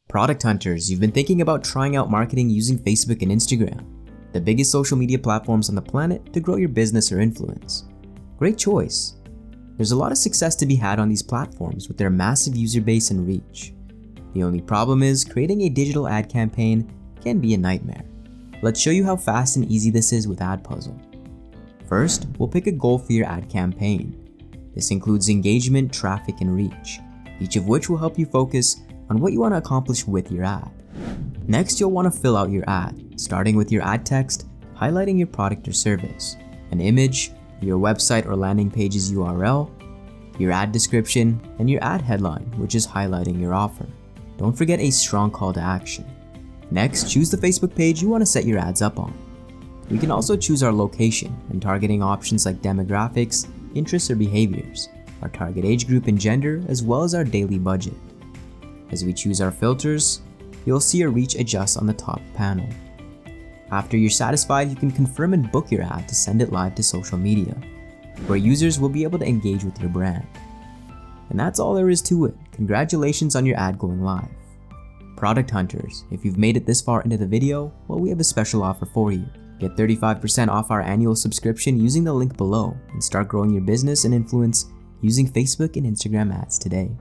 Product hunters, you've been thinking about trying out marketing using Facebook and Instagram, the biggest social media platforms on the planet to grow your business or influence. Great choice. There's a lot of success to be had on these platforms with their massive user base and reach. The only problem is creating a digital ad campaign can be a nightmare. Let's show you how fast and easy this is with AdPuzl. First, we'll pick a goal for your ad campaign. This includes engagement, traffic, and reach, each of which will help you focus on what you want to accomplish with your ad. Next, you'll want to fill out your ad, starting with your ad text, highlighting your product or service, an image, your website or landing page's URL, your ad description, and your ad headline, which is highlighting your offer. Don't forget a strong call to action. Next, choose the Facebook page you want to set your ads up on. We can also choose our location and targeting options like demographics, interests, or behaviors, our target age group and gender, as well as our daily budget. As we choose our filters, you'll see your reach adjust on the top panel. After you're satisfied, you can confirm and book your ad to send it live to social media, where users will be able to engage with your brand. And that's all there is to it. Congratulations on your ad going live. Product hunters, if you've made it this far into the video, well, we have a special offer for you. Get 35% off our annual subscription using the link below and start growing your business and influence using Facebook and Instagram ads today.